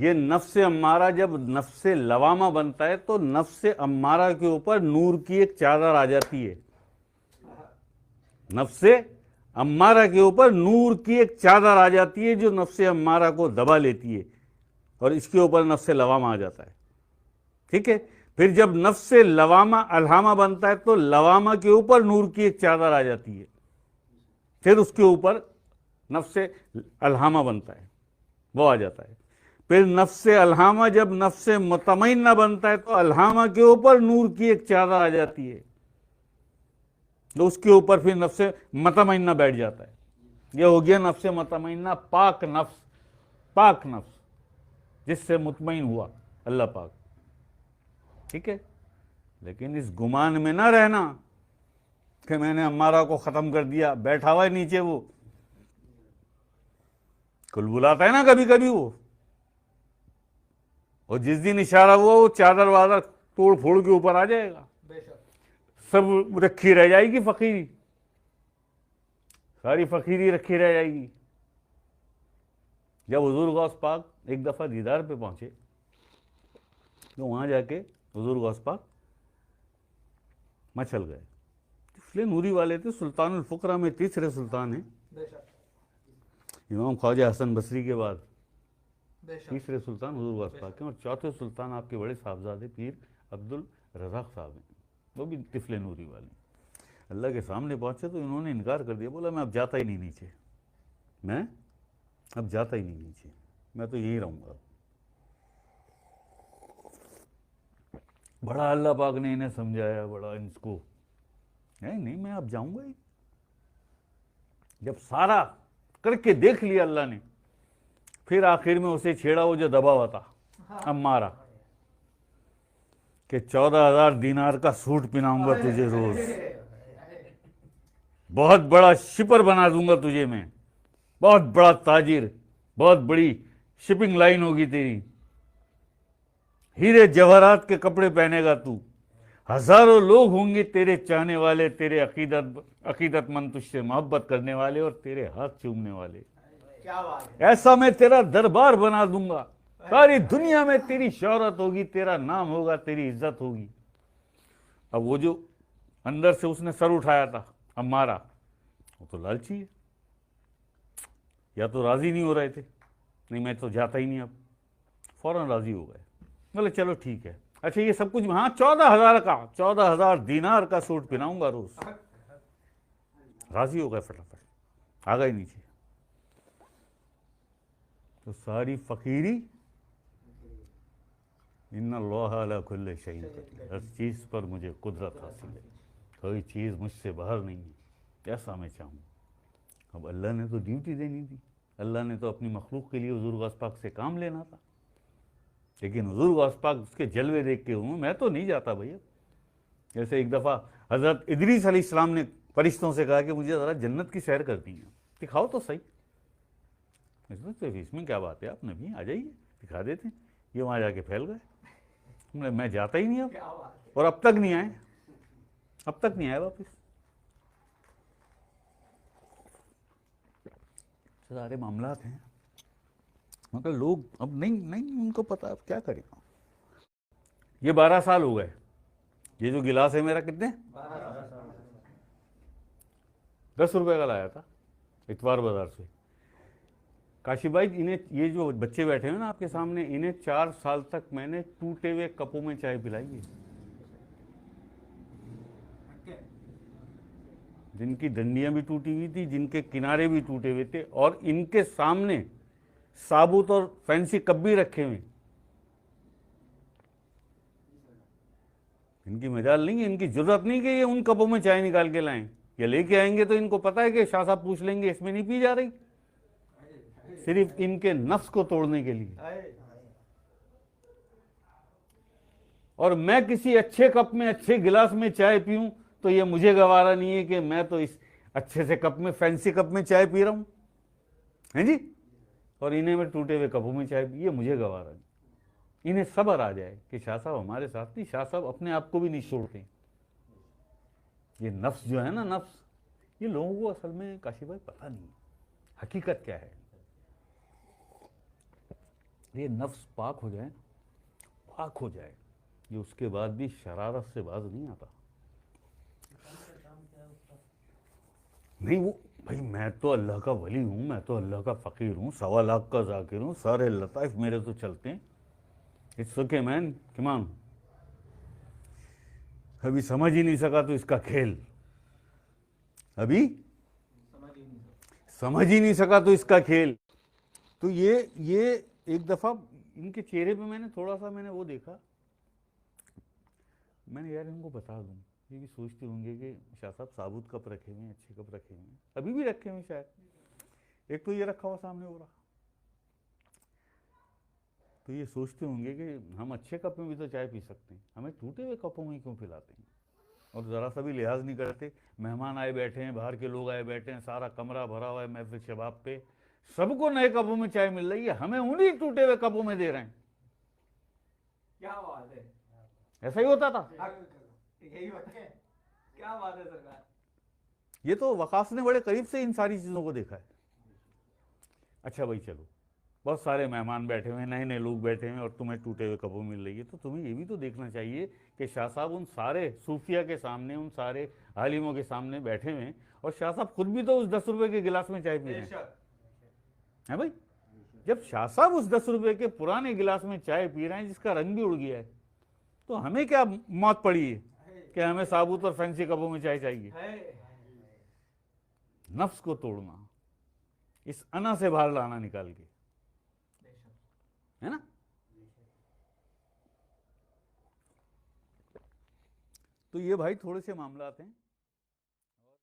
ये नफ्स अम्मारा जब नफ्स लवामा बनता है तो नफ्स अम्मारा के ऊपर नूर की एक चादर आ जाती है। नफ्स अम्मारा के ऊपर नूर की एक चादर आ जाती है जो नफ्स अम्मारा को दबा लेती है, और इसके ऊपर नफ्स लवामा आ जाता है। ठीक है, फिर जब नफ्स लवामा अलहामा बनता है तो लवामा के ऊपर नूर की एक चादर आ जाती है, फिर उसके ऊपर नफ्स अलहामा बनता है, वो आ जाता है। फिर नफ्स अलहामा जब नफ्स मुतमइन्ना बनता है तो अलहामा के ऊपर नूर की एक चादर आ जाती है, तो उसके ऊपर फिर नफ्स मुतमइन्ना बैठ जाता है। यह हो गया नफ्स मुतमइन्ना, पाक नफ्स, पाक नफ्स जिससे मुतमइन हुआ अल्लाह पाक। ठीक है, लेकिन इस गुमान में ना रहना कि मैंने अम्मारा को खत्म कर दिया। बैठा हुआ है नीचे, वो कुल बुलाता है ना कभी कभी वो, और जिस दिन इशारा हुआ वो चादर वादर तोड़ फोड़ के ऊपर आ जाएगा, सब रखी रह जाएगी फकीरी, सारी फकीरी रखी रह जाएगी। जब हुजूर गौस पाक एक दफ़ा दीदार पे पहुंचे तो वहां जाके हुजूर गौस पाक मचल गए। इसलिए नूरी वाले थे, सुल्तानुल फुकरा में तीसरे सुल्तान हैं, इमाम ख्वाजा हसन बसरी के बाद तीसरे सुल्तान हुजूर गौस पाक हैं, और चौथे सुल्तान आपके बड़े साहबजादे पीर अब्दुल रज़ाक साहब हैं, वो भी तिफले नूरी वाले। अल्लाह के सामने पहुंचे तो इन्होंने इनकार कर दिया, बोला मैं अब जाता ही नहीं नीचे, मैं अब जाता ही नहीं नीचे, मैं तो यहीं रहूंगा। बड़ा अल्लाह पाक ने इन्हें समझाया, बड़ा इनको, नहीं मैं अब जाऊंगा ही। जब सारा करके देख लिया अल्लाह ने, फिर आखिर में उसे छेड़ा वो जो दबा हुआ था अम्मारा, कि 14,000 दीनार का सूट पहनाऊंगा तुझे रोज, बहुत बड़ा शिपर बना दूंगा तुझे मैं, बहुत बड़ा ताजिर, बहुत बड़ी शिपिंग लाइन होगी तेरी, हीरे जवाहरात के कपड़े पहनेगा तू, हजारों लोग होंगे तेरे चाहने वाले, तेरे अकीदतमंद, तुझसे मोहब्बत करने वाले और तेरे हाथ चूमने वाले। क्या बात है। ऐसा मैं तेरा दरबार बना दूंगा, सारी दुनिया में तेरी शोहरत होगी, तेरा नाम होगा, तेरी इज्जत होगी। अब वो जो अंदर से उसने सर उठाया था अम्मारा, वो तो लालची है, या तो राजी नहीं हो रहे थे, नहीं मैं तो जाता ही नहीं, अब फौरन राजी हो गए, बोले चलो ठीक है, अच्छा ये सब कुछ, हाँ 14,000 का, 14,000 दीनार का सूट पहनाऊंगा रोज। राजी हो गए, फटाफट आ गए नीचे। तो सारी फकीरी, इन्नल्लाह अला कुल्लि शैइन क़दीर, हर चीज़ पर मुझे कुदरत हासिल है, कोई चीज़ मुझसे बाहर नहीं है, जैसा मैं चाहूँ। अब अल्लाह ने तो ड्यूटी देनी थी, अल्लाह ने तो अपनी मखलूक के लिए हुजूर गौस पाक से काम लेना था, लेकिन हुजूर गौस पाक उसके जलवे देख के हूँ, मैं तो नहीं जाता भैया। जैसे एक दफ़ा हज़रत इदरीस अलैहिस्सलाम ने फरिश्तों से कहा कि मुझे ज़रा जन्नत की सैर करती है, दिखाओ तो सही। इसमें क्या बात है, आप नबी आ जाइए दिखा देते हैं। ये वहाँ जाके फैल गए, मैं जाता ही नहीं अब, और अब तक नहीं आए, अब तक नहीं आए वापस। सारे मामलात हैं, मगर लोग अब नहीं उनको पता, अब क्या करें। ये 12 साल हो गए, ये जो गिलास है मेरा कितने 10 रुपए का लाया था इतवार बाजार से। काशी भाई, इन्हें ये जो बच्चे बैठे हैं ना आपके सामने, इन्हें 4 साल तक मैंने टूटे हुए कपों में चाय पिलाई है, जिनकी डंडियां भी टूटी हुई थी, जिनके किनारे भी टूटे हुए थे, और इनके सामने साबुत और फैंसी कप भी रखे हुए। इनकी मजाल नहीं है, इनकी जरूरत नहीं कि ये उन कपों में चाय निकाल के लाएं, ये लेके आएंगे तो इनको पता है कि शाह साहब पूछ लेंगे इसमें नहीं पी जा रही, सिर्फ इनके नफ्स को तोड़ने के लिए। और मैं किसी अच्छे कप में, अच्छे गिलास में चाय पीऊं तो ये मुझे गवारा नहीं है कि मैं तो इस अच्छे से कप में, फैंसी कप में चाय पी रहा हूं, है जी, और इन्हें मैं टूटे हुए कपों में चाय पी, ये मुझे गवारा नहीं। इन्हें सब्र आ जाए कि शाह साहब हमारे साथ नहीं, शाह साहब अपने आप को भी नहीं छोड़ते। ये नफ्स जो है ना, नफ्स, ये लोगों को असल में काशी भाई पता नहीं हकीकत क्या है। ये नफ्स पाक हो जाए, पाक हो जाए, ये उसके बाद भी शरारत से बाज नहीं आता। नहीं वो भाई, मैं तो अल्लाह का वली हूँ, मैं तो अल्लाह का फ़कीर हूँ, 1.25 लाख का जाकिर हूँ, सारे लताइफ मेरे तो चलते हैं। इट्स ओके मैन, कमान। अभी समझ ही नहीं सका तो इसका खेल, अभी समझ ही नहीं सका तो इसका खेल। तो ये एक दफ़ा इनके चेहरे पे मैंने थोड़ा सा मैंने वो देखा, मैंने यार इनको बता दूं, ये भी सोचते होंगे कि शाह साहब साबुत कप रखे हुए हैं, अच्छे कप रखे हुए हैं, अभी भी रखे हुए हैं शायद, एक तो ये रखा हुआ सामने हो रहा, तो ये सोचते होंगे कि हम अच्छे कप में भी तो चाय पी सकते हैं, हमें टूटे हुए कपों में क्यों पिलाते हैं, और ज़रा सा भी लिहाज नहीं करते। मेहमान आए बैठे हैं, बाहर के लोग आए बैठे हैं, सारा कमरा भरा हुआ है महफिल शबाब पे, सबको नए कपों में चाय मिल रही है, हमें उन्हीं टूटे हुए कपों में दे रहे हैं। क्या बात है, ऐसा ही होता था। यही बात है, क्या बात है सरकार। ये तो वकास ने बड़े करीब से इन सारी चीज़ों को देखा है। अच्छा भाई चलो, बहुत सारे मेहमान बैठे हुए हैं, नए नए लोग बैठे हैं, और तुम्हें टूटे हुए कपों मिल रही है, तो तुम्हें ये भी तो देखना चाहिए कि शाह साहब उन सारे सूफिया के सामने, उन सारे आलिमों के सामने बैठे हुए हैं, और शाह साहब खुद भी तो उस 10 रुपए के गिलास में चाय पी रहे हैं भाई। जब शाह साहब उस 10 रुपए के पुराने गिलास में चाय पी रहे हैं जिसका रंग भी उड़ गया है, तो हमें क्या मौत पड़ी है कि हमें साबुत और फैंसी कपों में चाय चाहिए। नफ्स को तोड़ना, इस अना से बाहर लाना निकाल के, है ना। तो ये भाई थोड़े से मामलात हैं।